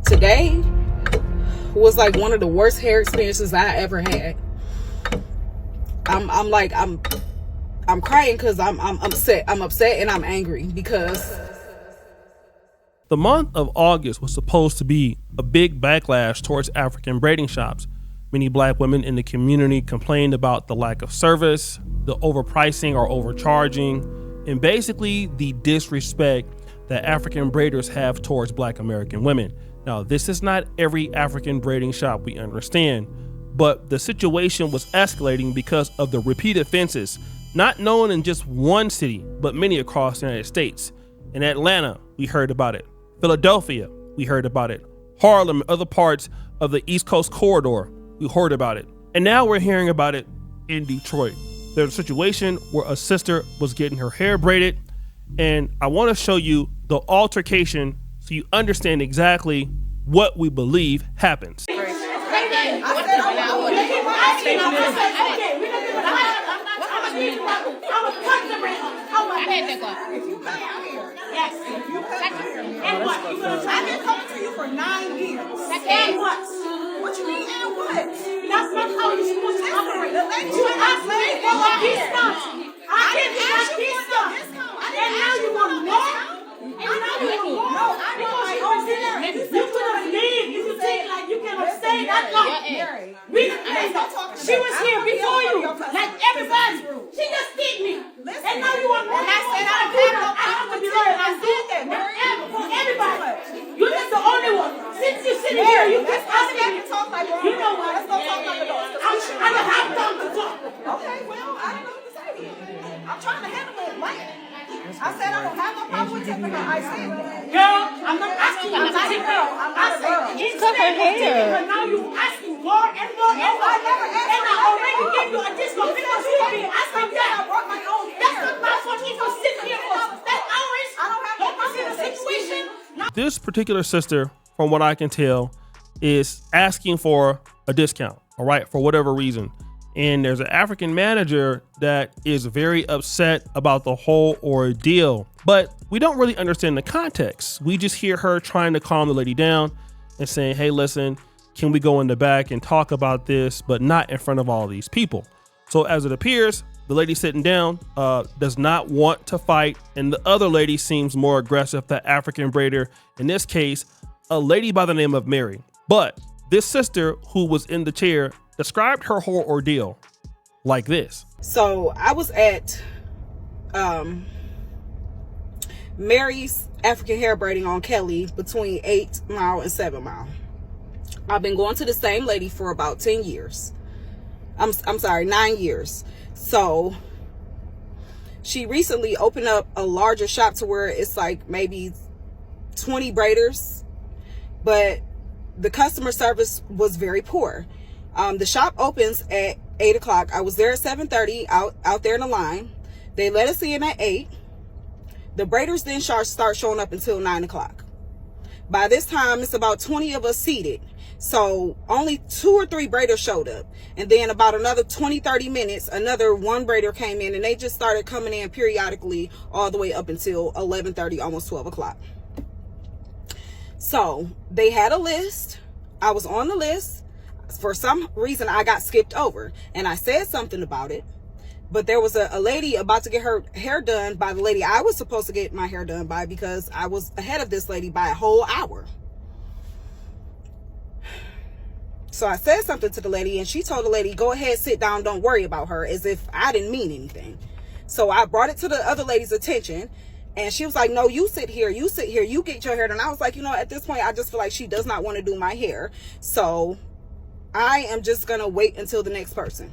Today was like one of the worst hair experiences I ever had. I'm crying because I'm upset. I'm upset and I'm angry because the month of August was supposed to be a big backlash towards African braiding shops. Many black women in the community complained about the lack of service, the overpricing or overcharging, and basically the disrespect that African braiders have towards black American women. Now, this is not every African braiding shop, we understand, but the situation was escalating because of the repeat offenses, not known in just one city, but many across the United States. In Atlanta, we heard about it. Philadelphia, we heard about it. Harlem and other parts of the East Coast corridor, we heard about it. And now we're hearing about it in Detroit. There's a situation where a sister was getting her hair braided, and I want to show you the altercation so you understand exactly what we believe happens. And what? I've been talking to you for 9 years. And what? What you mean, and what? That's not how you're supposed to operate. You asked me for a discount. I didn't ask you for a discount. And now you want more? And now you want more? No, I know I own dinner. You could have leave. You could say like you can stay that long. She was here before you, like everybody. She just beat me. And now you want more? And I said I have to be there. I said that. For everybody. You're just the only one. Since you're sitting here, you just asking me to talk like you know what? Let's go talk like adults. I don't have time to talk. Okay, well, I don't know what to say to you. I'm trying to handle it right. I said I don't have no problem with it because I said girl, I'm not asking you to take girl. I'm not a girl. It's cut her hair. But now you're asking more and more and more. I never asked. And I already gave you a discount because you have been asking that. I brought my own hair. That's not my fault. You can sit here for that hours. I don't have no problem in the situation. This particular sister, from what I can tell, is asking for a discount, all right, for whatever reason. And there's an African manager that is very upset about the whole ordeal, but we don't really understand the context. We just hear her trying to calm the lady down and saying, hey, listen, can we go in the back and talk about this, but not in front of all these people. So as it appears, the lady sitting down does not want to fight, and the other lady seems more aggressive, the African braider, in this case, a lady by the name of Mary. But this sister who was in the chair described her whole ordeal like this. So I was at Mary's African Hair Braiding on Kelly between 8 Mile and 7 Mile. I've been going to the same lady for about 10 years. I'm sorry, 9 years. So she recently opened up a larger shop to where it's like maybe 20 braiders, but the customer service was very poor. The shop opens at 8 o'clock. I was there at 7:30 out there in the line. They let us in at 8. The braiders didn't start showing up until 9 o'clock. By this time, it's about 20 of us seated. So only 2 or 3 braiders showed up. And then about another 20-30 minutes, another one braider came in, and they just started coming in periodically all the way up until 11:30, almost 12 o'clock. So they had a list. I was on the list. For some reason, I got skipped over, and I said something about it. But there was a lady about to get her hair done by the lady I was supposed to get my hair done by, because I was ahead of this lady by a whole hour. So I said something to the lady, and she told the lady, go ahead, sit down, don't worry about her, as if I didn't mean anything. So I brought it to the other lady's attention, and she was like, no, you sit here, you get your hair done. I was like, you know, at this point, I just feel like she does not want to do my hair. So I am just going to wait until the next person.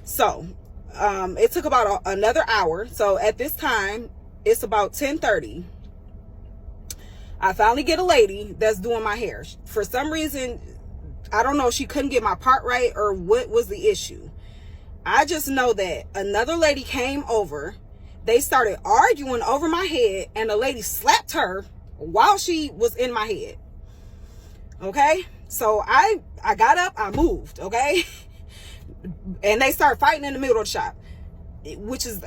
So it took about another hour. So at this time, it's about 10:30. I finally get a lady that's doing my hair. For some reason, I don't know, she couldn't get my part right or what was the issue. I just know that another lady came over. They started arguing over my head, and the lady slapped her while she was in my head. Okay? So I got up, I moved, okay? And they started fighting in the middle of the shop, which is,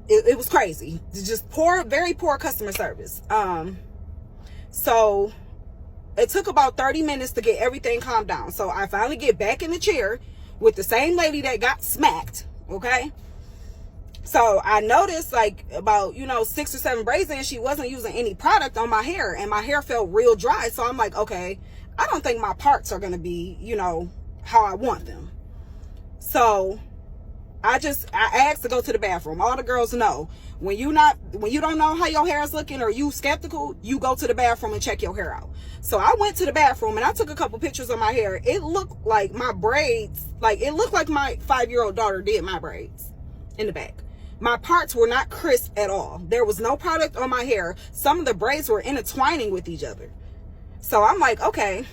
it was crazy. Just poor, very poor customer service. So it took about 30 minutes to get everything calmed down. So I finally get back in the chair with the same lady that got smacked. Okay. So I noticed like about, 6 or 7 braids in, she wasn't using any product on my hair, and my hair felt real dry. So I'm like, okay, I don't think my parts are going to be, how I want them. So I asked to go to the bathroom. All the girls know when you don't know how your hair is looking, or you skeptical, you go to the bathroom and check your hair out. So I went to the bathroom and I took a couple pictures of my hair. It looked like my braids, it looked like my 5-year-old daughter did my braids in the back. My parts were not crisp at all. There was no product on my hair. Some of the braids were intertwining with each other. So I'm like, okay.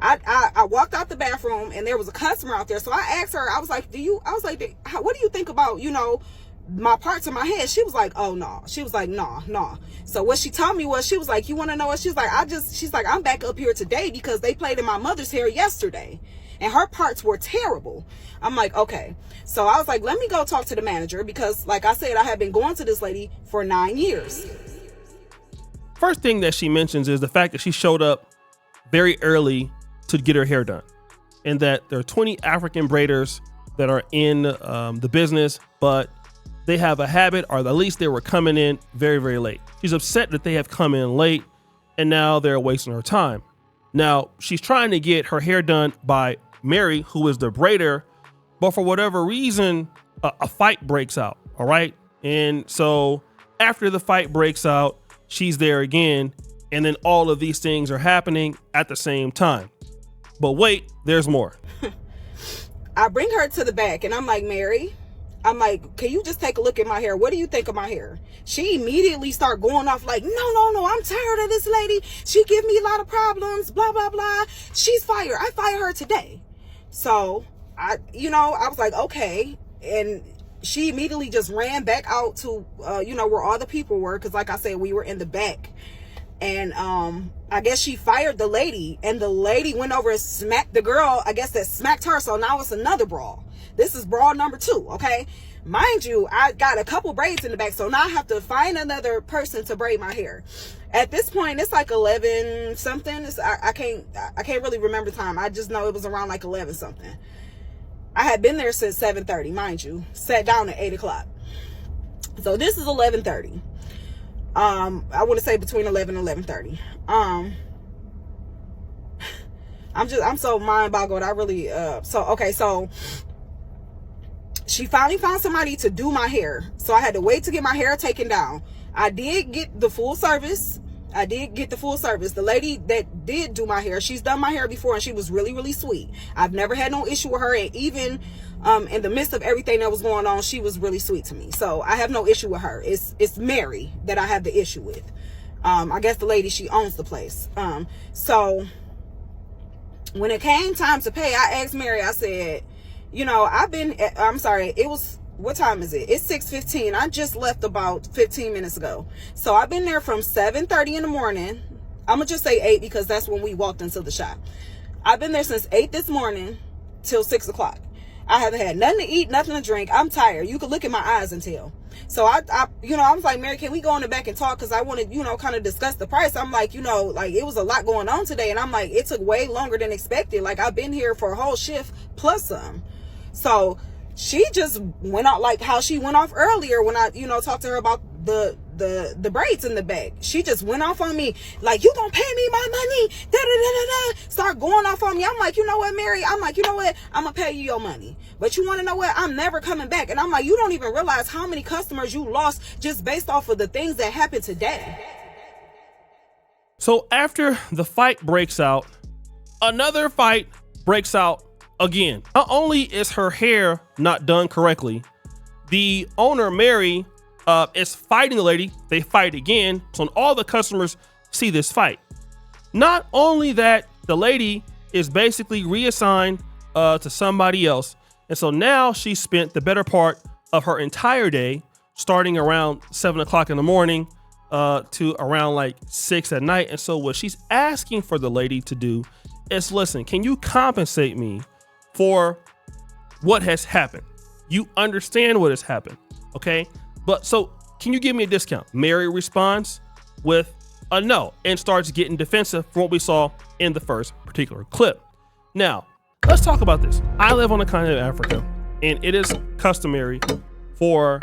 I walked out the bathroom and there was a customer out there. So I asked her, I was like, what do you think about, my parts in my head? She was like, oh no. She was like, no. So what she told me was, she was like, you want to know what? She's like, I'm back up here today because they played in my mother's hair yesterday and her parts were terrible. I'm like, okay. So I was like, let me go talk to the manager, because like I said, I have been going to this lady for 9 years. First thing that she mentions is the fact that she showed up very early to get her hair done, and that there are 20 African braiders that are in the business, but they have a habit, or at least they were coming in very, very late. She's upset that they have come in late and now they're wasting her time. Now, she's trying to get her hair done by Mary, who is the braider, but for whatever reason, a fight breaks out. All right. And so after the fight breaks out, she's there again. And then all of these things are happening at the same time. But wait, there's more. I bring her to the back and I'm like, Mary, I'm like, can you just take a look at my hair? What do you think of my hair? She immediately started going off like, no, I'm tired of this lady. She give me a lot of problems, blah, blah, blah. She's fired. I fire her today. So I was like, okay. And she immediately just ran back out to, where all the people were. Cause like I said, we were in the back. And I guess she fired the lady, and the lady went over and smacked the girl, I guess, that smacked her. So now it's another brawl. This is brawl number 2, okay? Mind you, I got a couple braids in the back, so now I have to find another person to braid my hair. At this point, it's like 11 something. I can't really remember time. I just know it was around like 11 something. I had been there since 7:30, mind you. Sat down at 8 o'clock. So this is 11:30. I want to say between 11 and 11:30. I'm so mind boggled. I really, so she finally found somebody to do my hair. So I had to wait to get my hair taken down. I did get the full service. The lady that did do my hair, she's done my hair before, and she was really, really sweet. I've never had no issue with her. And even in the midst of everything that was going on, she was really sweet to me. So I have no issue with her. It's Mary that I have the issue with. I guess the lady, she owns the place. So when it came time to pay, I asked Mary, I said, what time is it? It's 6:15. I just left about 15 minutes ago. So I've been there from 7:30 in the morning. I'm going to just say 8 because that's when we walked into the shop. I've been there since 8 this morning till 6 o'clock. I haven't had nothing to eat, nothing to drink. I'm tired. You can look at my eyes and tell. So I was like, Mary, can we go in the back and talk? Cause I want to, kind of discuss the price. I'm like, it was a lot going on today. And I'm like, it took way longer than expected. Like I've been here for a whole shift plus some. So she just went out like how she went off earlier when I, talked to her about the braids in the back. She just went off on me like, you gonna pay me my money, da da da da da. Start going off on me. I'm like, you know what, Mary? I'm like, you know what? I'm gonna pay you your money, but you want to know what? I'm never coming back. And I'm like, you don't even realize how many customers you lost just based off of the things that happened today. So after the fight breaks out, another fight breaks out again. Not only is her hair not done correctly, the owner, Mary, is fighting the lady. They fight again. So all the customers see this fight. Not only that, the lady is basically reassigned to somebody else. And so now she spent the better part of her entire day, starting around 7 o'clock in the morning to around like 6 at night. And so what she's asking for the lady to do is, listen, can you compensate me for what has happened? You understand what has happened, okay? But so can you give me a discount? Mary responds with a no and starts getting defensive from what we saw in the first particular clip. Now, let's talk about this. I live on the continent of Africa, and it is customary for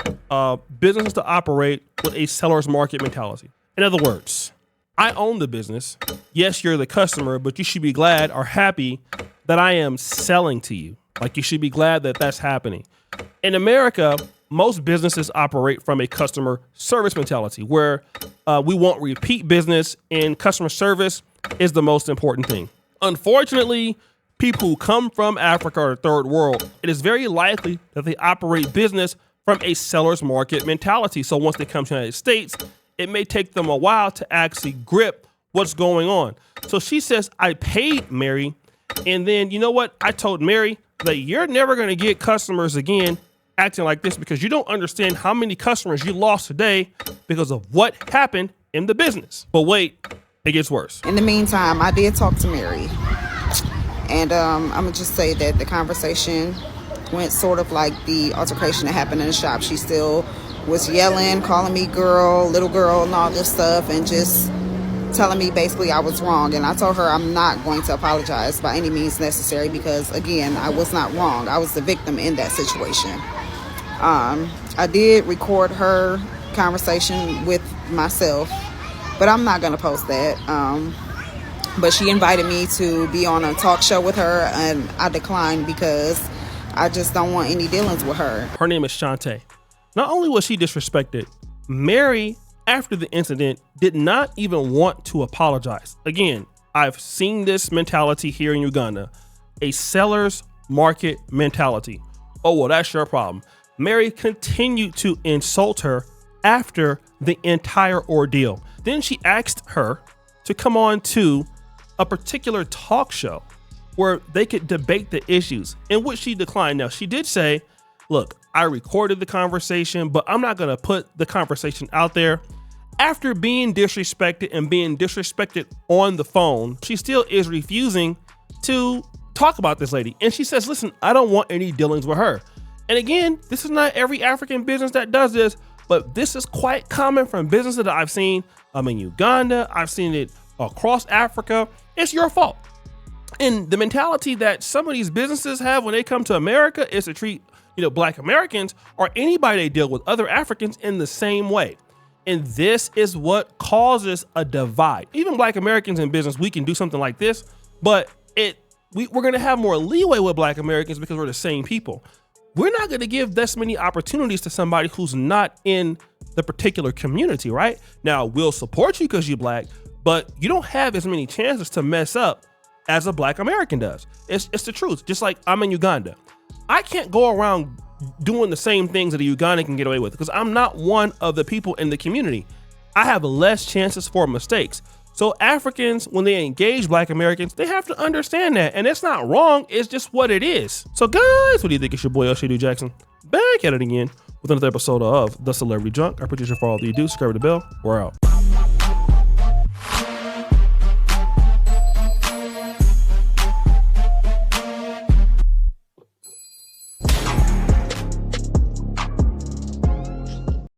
businesses to operate with a seller's market mentality. In other words, I own the business. Yes, you're the customer, but you should be glad or happy that I am selling to you. Like, you should be glad that that's happening. In America, most businesses operate from a customer service mentality where we want repeat business, and customer service is the most important thing. Unfortunately, people who come from Africa or the third world, it is very likely that they operate business from a seller's market mentality. So once they come to the United States, it may take them a while to actually grip what's going on. So she says, I paid Mary, and then you know what? I told Mary that you're never going to get customers again acting like this because you don't understand how many customers you lost today because of what happened in the business. But wait, it gets worse. In the meantime, I did talk to Mary, and I'm gonna just say that the conversation went sort of like the altercation that happened in the shop. She still was yelling, calling me girl, little girl, and all this stuff, and just telling me basically I was wrong. And I told her I'm not going to apologize by any means necessary because, again, I was not wrong. I was the victim in that situation. I did record her conversation with myself, but I'm not going to post that. But she invited me to be on a talk show with her, and I declined because I just don't want any dealings with her. Her name is Chante. Not only was she disrespected, Mary, after the incident, did not even want to apologize. Again, I've seen this mentality here in Uganda, a seller's market mentality. Oh, well, that's your problem. Mary continued to insult her after the entire ordeal. Then she asked her to come on to a particular talk show where they could debate the issues, in which she declined. Now, she did say, look, I recorded the conversation, but I'm not going to put the conversation out there. After being disrespected and being disrespected on the phone, she still is refusing to talk about this lady. And she says, listen, I don't want any dealings with her. And again, this is not every African business that does this, but this is quite common from businesses that I've seen. I'm in Uganda. I've seen it across Africa. It's your fault. And the mentality that some of these businesses have when they come to America is to treat, Black Americans or anybody they deal with, other Africans, in the same way. And this is what causes a divide. Even Black Americans in business, we can do something like this, but we're going to have more leeway with Black Americans because we're the same people. We're not going to give this many opportunities to somebody who's not in the particular community, right? Now, we'll support you because you're Black, but you don't have as many chances to mess up as a Black American does. It's the truth. Just like I'm in Uganda. I can't go around doing the same things that a Ugandan can get away with because I'm not one of the people in the community. I have less chances for mistakes. So Africans, when they engage Black Americans, they have to understand that. And it's not wrong. It's just what it is. So guys, what do you think? It's your boy, Shadu Jackson, back at it again with another episode of The Celebrity Junk. Our producer for all that you do, subscribe to the bell. We're out.